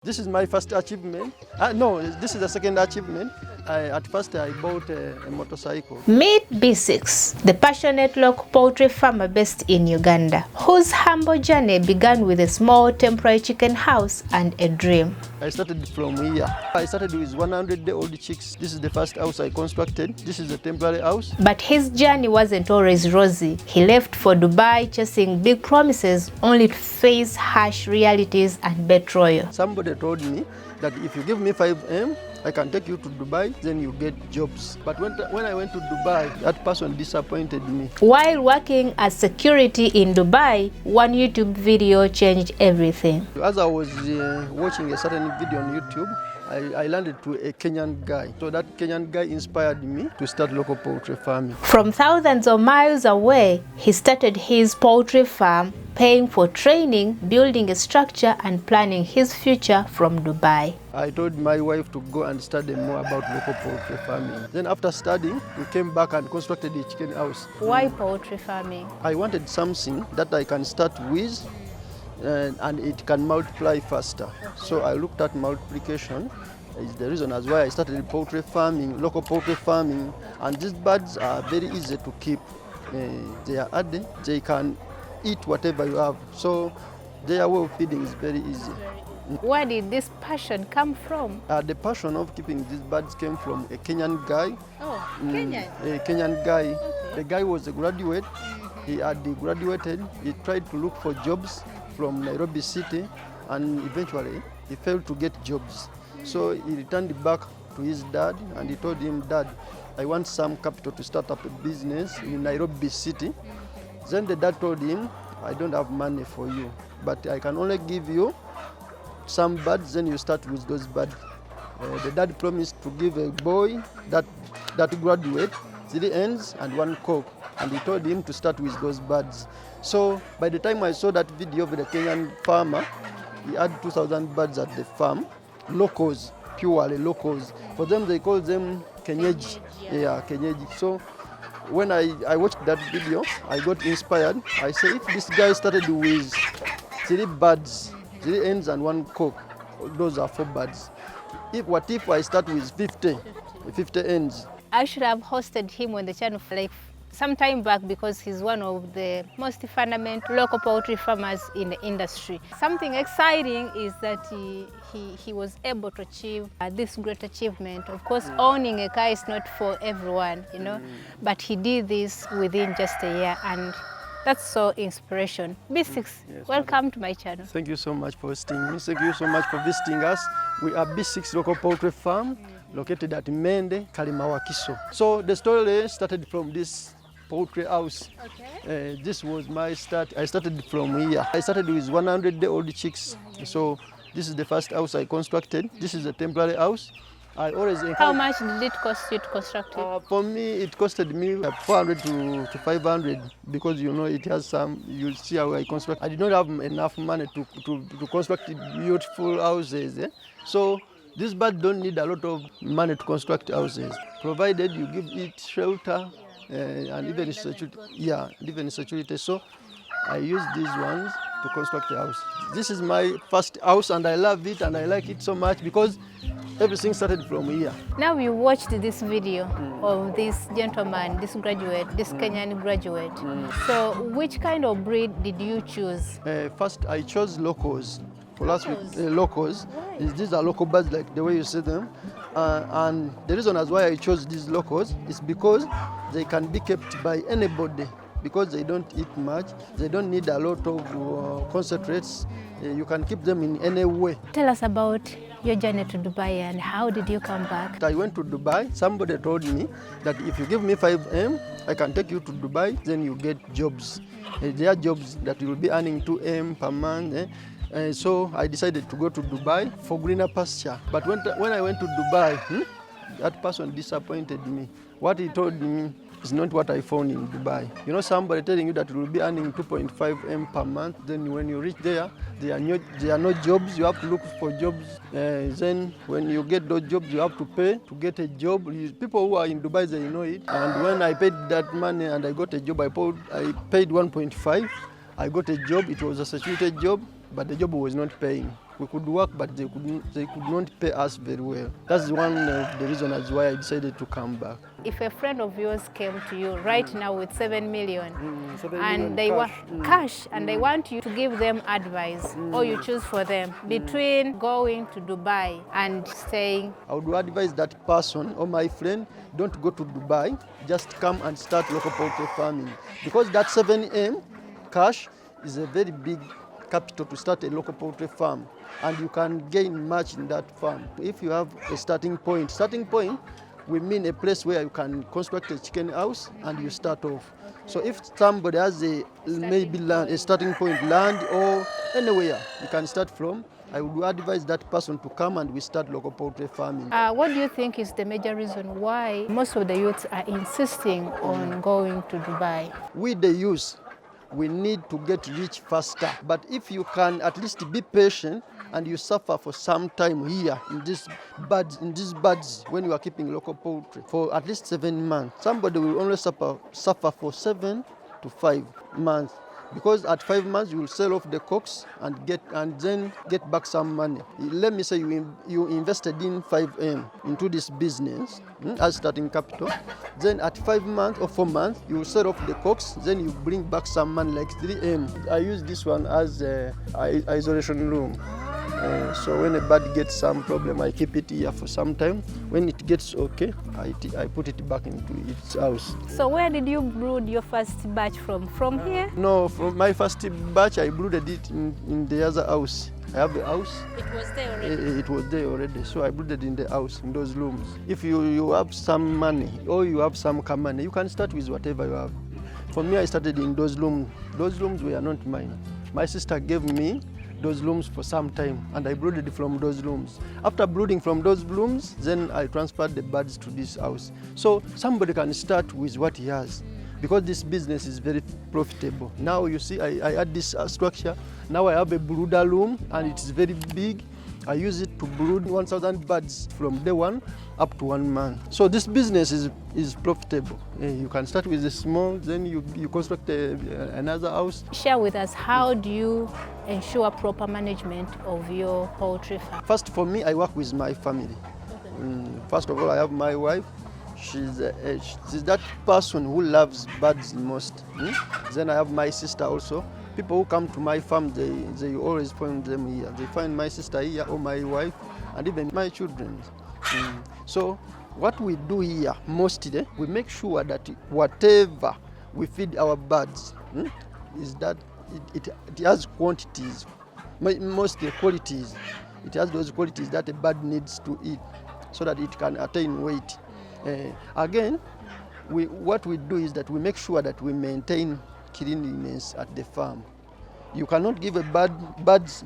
This is my first achievement. No, this is the second achievement. At first, I bought a motorcycle. Meet Bsix, the passionate local poultry farmer based in Uganda, whose humble journey began with a small temporary chicken house and a dream. I started from here. I started with 100-day-old chicks. This is the first house I constructed. This is a temporary house. But his journey wasn't always rosy. He left for Dubai chasing big promises, only to face harsh realities and betrayal. Somebody told me that if you give me 5M, I can take you to Dubai, then you get jobs. But when I went to Dubai, that person disappointed me. While working as security in Dubai, one YouTube video changed everything. As I was watching a certain video on YouTube, I landed to a Kenyan guy. So that Kenyan guy inspired me to start local poultry farming. From thousands of miles away, he started his poultry farm, paying for training, building a structure, and planning his future from Dubai. I told my wife to go and study more about local poultry farming. Then after studying, we came back and constructed a chicken house. Why poultry farming? I wanted something that I can start with and it can multiply faster. So I looked at multiplication. Is the reason as why I started poultry farming, local poultry farming. And these birds are very easy to keep. They are hardy, they can eat whatever you have. So their way of feeding is very easy. Where did this passion come from? The passion of keeping these birds came from a Kenyan guy. Oh, Kenyan? A Kenyan guy. Okay. The guy was a graduate. He had graduated. He tried to look for jobs from Nairobi city, and eventually he failed to get jobs. So he returned back to his dad and he told him, "Dad, I want some capital to start up a business in Nairobi city." Then the dad told him, "I don't have money for you, but I can only give you some birds, then you start with those birds." The dad promised to give a boy that graduate 3 hens and 1 cock, and he told him to start with those birds. So by the time I saw that video of the Kenyan farmer, he had 2,000 birds at the farm, locals, purely locals. For them, they call them kenyeji. Yeah, kenyeji. So when I watched that video, I got inspired. I said, if this guy started with 3 birds, 3 hens and 1 cock, those are 4 birds. What if I start with 50 hens? I should have hosted him on the channel like some time back because he's one of the most fundamental local poultry farmers in the industry. Something exciting is that he was able to achieve this great achievement. Of course, owning a car is not for everyone, you know, but he did this within just a year, and that's so inspiration. Bsix, yes, welcome to my channel. Thank you so much for hosting me. Thank you so much for visiting us. We are Bsix Local Poultry Farm, located at Mende, Kalimawakiso. So the story started from this poultry house. Okay. This was my start. I started from here. I started with 100-day-old chicks. So this is the first house I constructed. This is a temporary house. I always How much did it cost you to construct it? For me, it costed me 400 to 500 because, you know, it has some, you'll see how I construct. I did not have enough money to construct beautiful houses. So these birds don't need a lot of money to construct houses, provided you give it shelter and even security. Yeah, even security. So I use these ones to construct the house. This is my first house and I love it and I like it so much because everything started from here. Now you watched this video of this gentleman, this graduate, this Kenyan graduate. So which kind of breed did you choose? First I chose locals. For last week, locals. These are local birds like the way you see them. And the reason as why I chose these locals is because they can be kept by anybody because they don't eat much. They don't need a lot of concentrates. You can keep them in any way. Tell us about your journey to Dubai and how did you come back? I went to Dubai. Somebody told me that if you give me 5M, I can take you to Dubai, then you get jobs. There are jobs that you will be earning 2M per month. So I decided to go to Dubai for greener pasture. But when I went to Dubai, that person disappointed me. What he told me is not what I found in Dubai. You know, somebody telling you that you will be earning 2.5M per month, then when you reach there, there are no jobs, you have to look for jobs. Then when you get those jobs, you have to pay to get a job. People who are in Dubai, they know it. And when I paid that money and I got a job, I paid 1.5. I got a job, it was a security job, but the job was not paying. We could work, but they could not pay us very well. That's one of the reasons why I decided to come back. If a friend of yours came to you right now with 7 million, 7 and million they want cash. cash, and they want you to give them advice, or you choose for them between going to Dubai and staying. I would advise that person or my friend, don't go to Dubai, just come and start local poultry farming. Because that 7M cash is a very big capital to start a local poultry farm, and you can gain much in that farm. If you have a starting point, we mean a place where you can construct a chicken house and you start off. So if somebody has a starting point land or anywhere you can start from, I would advise that person to come and we start local poultry farming. What do you think is the major reason why most of the youths are insisting on going to Dubai? We the youth, we need to get rich faster. But if you can at least be patient and you suffer for some time here in these buds when you are keeping local poultry for at least 7 months, somebody will only suffer for 7 to 5 months. Because at 5 months you will sell off the cocks and then get back some money. Let me say you invested in 5M into this business as starting capital. Then at 5 months or 4 months you will sell off the cocks. Then you bring back some money like 3M. I use this one as an isolation room. So when a bird gets some problem, I keep it here for some time. When it gets okay, I put it back into its house. So where did you brood your first batch from? From here? No, from my first batch, I brooded it in the other house. I have a house. It was there already? It was there already. So I brooded in the house, in those rooms. If you have some money or you have some money, you can start with whatever you have. For me, I started in those rooms. Those rooms were not mine. My sister gave me those rooms for some time, and I brooded from those rooms. After brooding from those rooms, then I transferred the birds to this house. So somebody can start with what he has, because this business is very profitable. Now you see, I add this structure. Now I have a brooder room, and it's very big. I use it to brood 1,000 birds from day one up to 1 month. So this business is profitable. You can start with a small, then you construct another house. Share with us, how do you ensure proper management of your poultry farm? First, for me, I work with my family. First of all, I have my wife. She's that person who loves birds most. Then I have my sister also. People who come to my farm, they always find them here. They find my sister here or my wife and even my children. So what we do here mostly, we make sure that whatever we feed our birds is that it has quantities, mostly qualities. It has those qualities that a bird needs to eat so that it can attain weight. Again, what we do is that we make sure that we maintain cleanliness at the farm. You cannot give a birds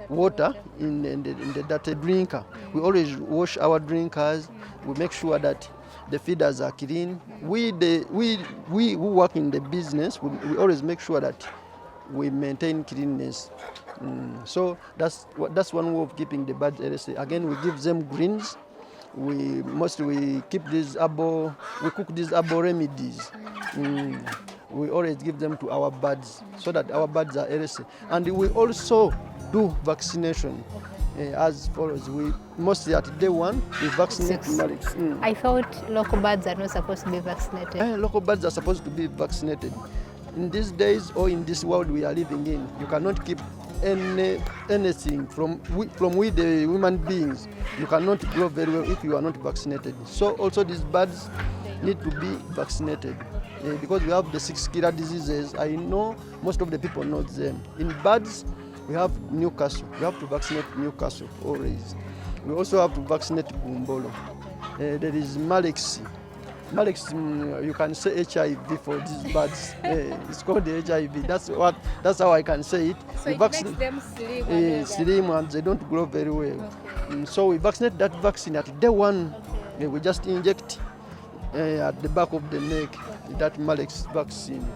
water in the dirty drinker. We always wash our drinkers. We make sure that the feeders are clean. We who work in the business, we always make sure that we maintain cleanliness. So that's one way of keeping the birds healthy. Again, we give them greens. We keep these we cook these herbal remedies. We always give them to our birds so that our birds are healthy. And we also do vaccination. As follows, we mostly at day one we vaccinate males. I thought local birds are not supposed to be vaccinated. Local birds are supposed to be vaccinated. In these days or in this world we are living in, you cannot keep anything from we the human beings. You cannot grow very well if you are not vaccinated. So also these birds need to be vaccinated. Because we have the 6 killer diseases. I know most of the people know them. In birds, we have Newcastle. We have to vaccinate Newcastle always. We also have to vaccinate Bumbolo. There is Maize. Maize, you can say HIV for these birds. It's called the HIV. That's how I can say it. So it makes them slim and they don't grow very well. So we vaccinate that vaccine at day one. We just inject at the back of the neck, that Maize vaccine.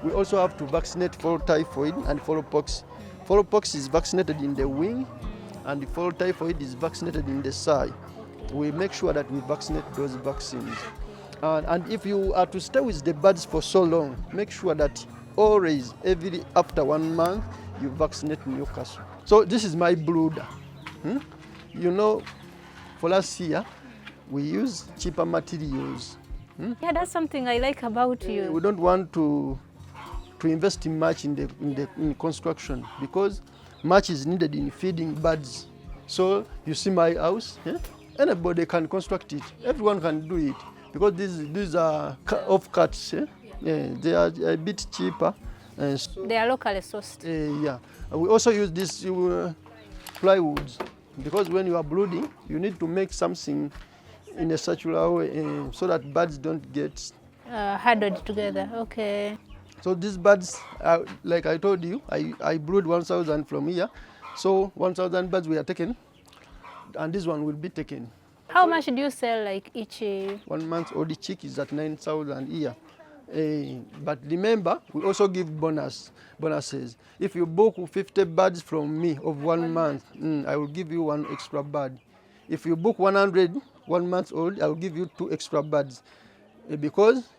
We also have to vaccinate for typhoid and for pox. For pox is vaccinated in the wing, and for typhoid is vaccinated in the side. We make sure that we vaccinate those vaccines. And if you are to stay with the birds for so long, make sure that always, after 1 month, you vaccinate Newcastle. So this is my brooder. You know, for last year, we use cheaper materials. Yeah, that's something I like about you. We don't want to invest much in construction because much is needed in feeding birds. So you see my house, anybody can construct it. Everyone can do it because these are off-cuts. They are a bit cheaper. So, they are locally sourced. Yeah. We also use this plywoods because when you are brooding, you need to make something in a circular way so that birds don't get huddled together. Okay. So these birds, like I told you, I brood 1,000 from here. So 1,000 birds were taken, and this one will be taken. How much do you sell like each? 1 month old chick is at 9,000 here. But remember, we also give bonuses. If you book 50 birds from me of 1 month, I will give you 1 extra bird. If you book 100 1 month old, I will give you 2 extra birds. Because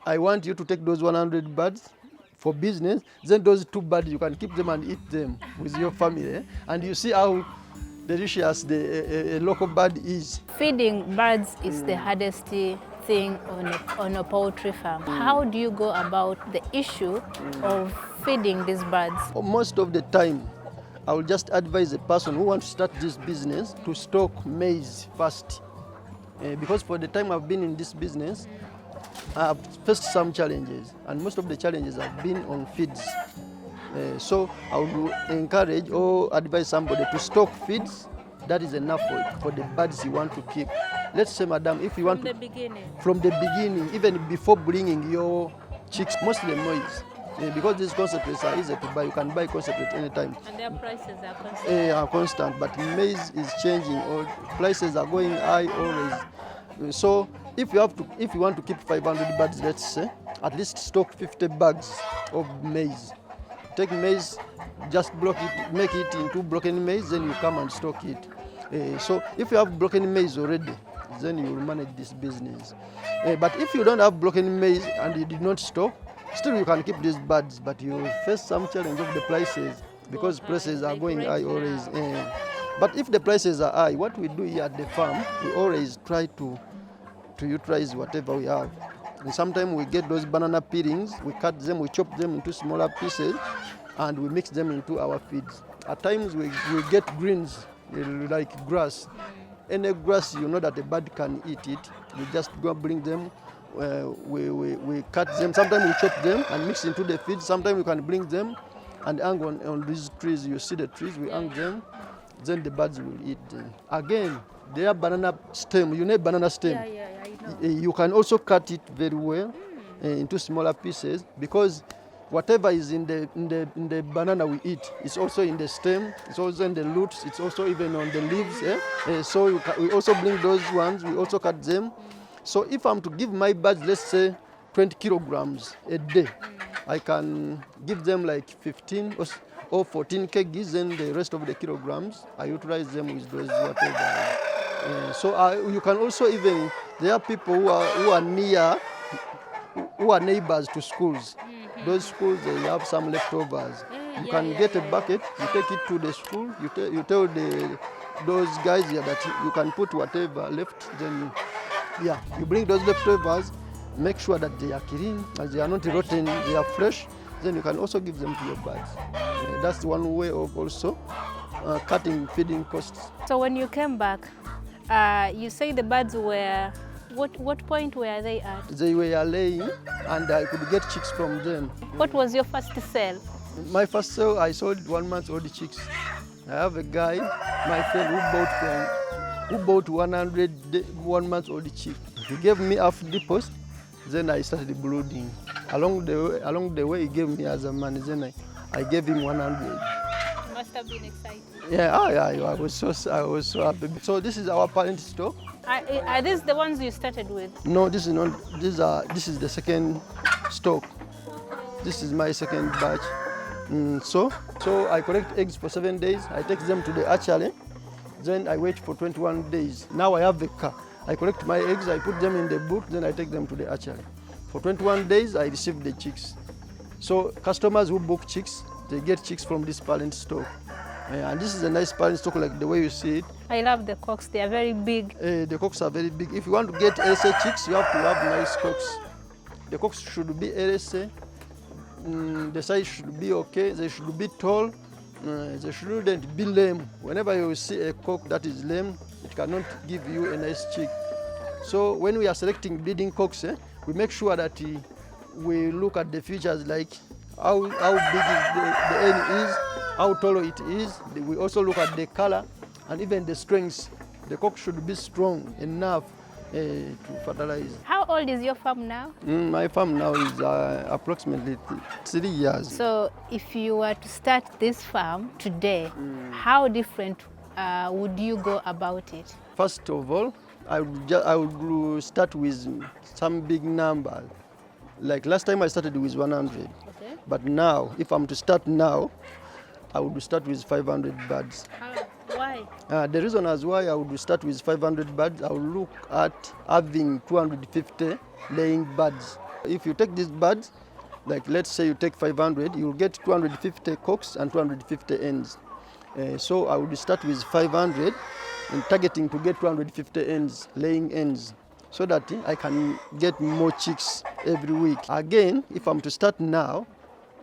I want you to take those 100 birds for business, then those 2 birds you can keep them and eat them with your family. And you see how delicious a local bird is. Feeding birds is the hardest thing on a poultry farm. How do you go about the issue of feeding these birds? Most of the time, I will just advise a person who wants to start this business to stock maize first. Because for the time I've been in this business, I have faced some challenges, and most of the challenges have been on feeds. So I would encourage or advise somebody to stock feeds that is enough for the birds you want to keep. Let's say, madam, if you want from the beginning, even before bringing your chicks, mostly maize. Because these concentrates are easy to buy, you can buy concentrate anytime. And their prices are constant. Are constant, but maize is changing, or prices are going high always. So if you want to keep 500 birds, let's say, at least stock 50 bags of maize. Take maize, just block it, make it into broken maize, then you come and stock it. So if you have broken maize already, then you will manage this business. But if you don't have broken maize and you did not stock, still you can keep these birds, but you will face some challenge of the prices because prices are going high always. But if the prices are high, what we do here at the farm, we always try to utilize whatever we have. And sometimes we get those banana peelings, we cut them, we chop them into smaller pieces, and we mix them into our feeds. At times we get greens, like grass. Any grass you know that a bird can eat it, we just go bring them, we cut them, sometimes we chop them and mix into the feed, sometimes we can bring them and hang on these trees. You see the trees, we hang them, then the birds will eat them. Again, they are banana stem, you need banana stem. Yeah, I know. You can also cut it very well into smaller pieces because whatever is in the banana we eat, it's also in the stem, it's also in the roots, it's also even on the leaves. So we also bring those ones, we also cut them. So if I'm to give my birds, let's say 20 kilograms a day, I can give them like 15 or 14 kgs, and the rest of the kilograms, I utilize them with those whatever. So you can also even, there are people who are near, who are neighbors to schools. Those schools, they have some leftovers. You can get a bucket, you take it to the school, you tell those guys here that you can put whatever left, then you bring those leftovers, make sure that they are clean, as they are not rotten, they are fresh, then you can also give them to your birds. That's one way of also cutting feeding costs. So when you came back, you say the birds were, what point were they at? They were laying and I could get chicks from them. What was your first sale? My first sale, I sold 1 month old chicks. I have a guy, my friend, who bought 1 month old chick. He gave me half deposit, then I started brooding. Along the way he gave me as a money, then I gave him 100. You must have been excited. Yeah, I was so happy. So this is our parent stock. Are these the ones you started with? No, this is not. This is the second stock. This is my second batch. So I collect eggs for 7 days. I take them to the hatchery. Then I wait for 21 days. Now I have the car. I collect my eggs. I put them in the boot. Then I take them to the hatchery. For 21 days, I receive the chicks. So customers who book chicks, they get chicks from this parent stock. And this is a nice parent stock like the way you see it. I love the cocks, they are very big. The cocks are very big. If you want to get LSA chicks, you have to have nice cocks. The cocks should be LSA. The size should be okay. They should be tall. They shouldn't be lame. Whenever you see a cock that is lame, it cannot give you a nice chick. So when we are selecting breeding cocks, we make sure that we look at the features like how big the hen is, how tall it is. We also look at the color and even the strengths. The cock should be strong enough to fertilize. How old is your farm now? My farm now is approximately 3 years. So if you were to start this farm today, how different would you go about it? First of all, I would start with some big number. Like last time I started with 100. Okay. But now, if I'm to start now, I would start with 500 birds. Why? The reason as why I would start with 500 birds, I will look at having 250 laying birds. If you take these birds, like let's say you take 500, you will get 250 cocks and 250 hens. So I would start with 500 and targeting to get 250 hens, laying hens, so that I can get more chicks every week. Again, if I'm to start now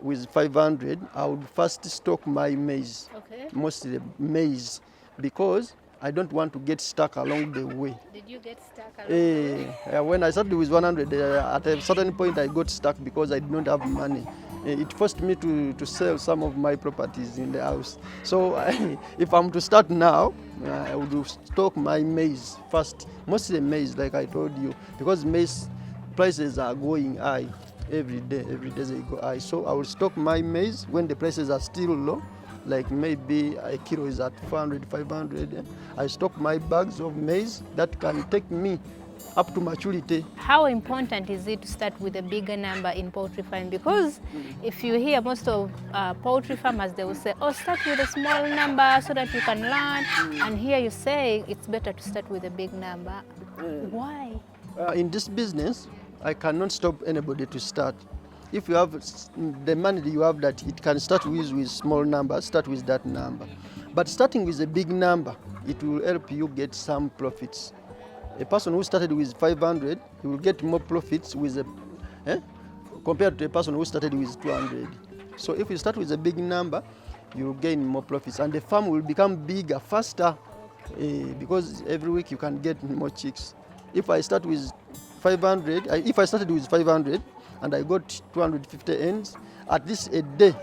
with 500, I would first stock my maize, mostly maize, because I don't want to get stuck along the way. Did you get stuck along the way? When I started with 100, at a certain point I got stuck because I did not have money. It forced me to sell some of my properties in the house. So if I'm to start now, I would stock my maize first, mostly maize like I told you, because maize prices are going high every day they go high. So I will stock my maize when the prices are still low, like maybe a kilo is at 400, 500. I stock my bags of maize that can take me up to maturity. How important is it to start with a bigger number in poultry farming? Because if you hear most of poultry farmers, they will say, oh, start with a small number so that you can learn. And here you say it's better to start with a big number. Why? In this business, I cannot stop anybody to start. If you have the money you have that it can start with small numbers, start with that number. But starting with a big number, it will help you get some profits. A person who started with 500, he will get more profits with compared to a person who started with 200. So if you start with a big number, you will gain more profits, and the farm will become bigger, faster, because every week you can get more chicks. If I start with 500, if I started with 500 and I got 250 hens, at least a day,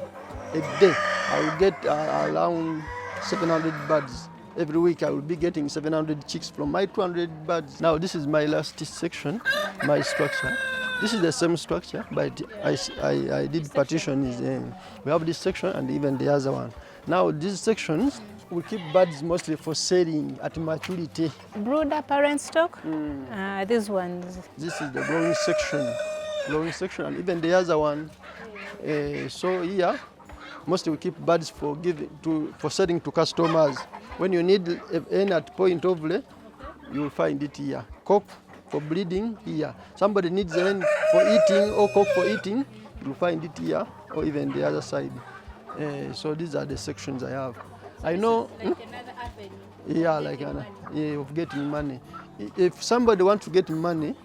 I will get around 700 birds. Every week I will be getting 700 chicks from my 200 birds. Now this is my last section, my structure. This is the same structure, but I did partitions. We have this section and even the other one. Now these sections, we keep birds mostly for selling at maturity. Brooder parent stock? These ones. This is the growing section, and even the other one. So here, mostly we keep birds for selling to customers. When you need a hen at point of lay, you will find it here. Cock for breeding here. Somebody needs a hen for eating or cock for eating, you will find it here or even the other side. So these are the sections I have. I know. Like another avenue. Yeah, like of getting money. If somebody wants to get money,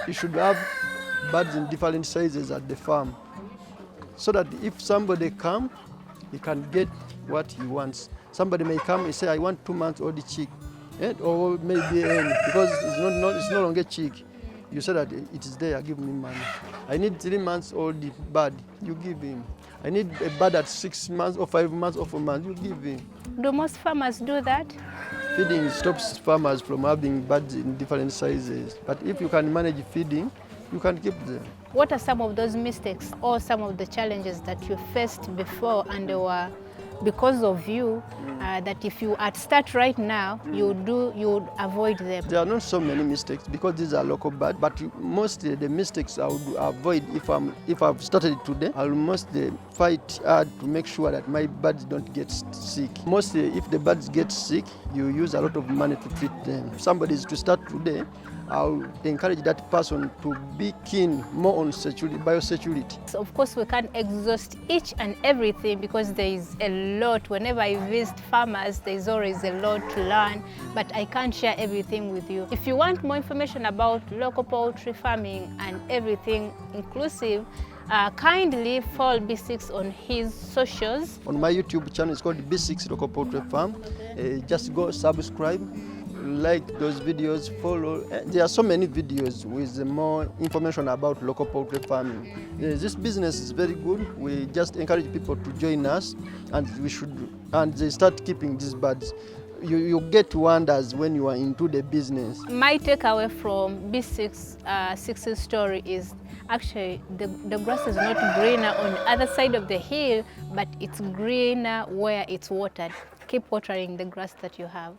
you should have birds in different sizes at the farm, so that if somebody comes, he can get what he wants. Somebody may come and say, I want 2 months old chick, or maybe because it's no longer chick. You say that it is there, give me money. I need 3 months old bird, you give him. I need a bird at 6 months or 5 months or 4 months, you give him. Do most farmers do that? Feeding stops farmers from having birds in different sizes. But if you can manage feeding, you can keep them. What are some of those mistakes or some of the challenges that you faced before and they were because of you, that if you had start right now, you would avoid them? There are not so many mistakes because these are local birds, but mostly the mistakes I would avoid if I've started today. I'll mostly fight hard to make sure that my birds don't get sick. Mostly if the birds get sick, you use a lot of money to treat them. If somebody is to start today, I'll encourage that person to be keen more on security, biosecurity. So of course, we can't exhaust each and everything because there is a lot. Whenever I visit farmers, there's always a lot to learn, but I can't share everything with you. If you want more information about local poultry farming and everything inclusive, kindly follow Bsix on his socials. On my YouTube channel, it's called Bsix Local Poultry Farm. Just go subscribe, like those videos, follow. There are so many videos with more information about local poultry farming. This business is very good. We just encourage people to join us, and they start keeping these birds. You get wonders when you are into the business. My takeaway from Bsix's story is actually the grass is not greener on the other side of the hill, but it's greener where it's watered. Keep watering the grass that you have.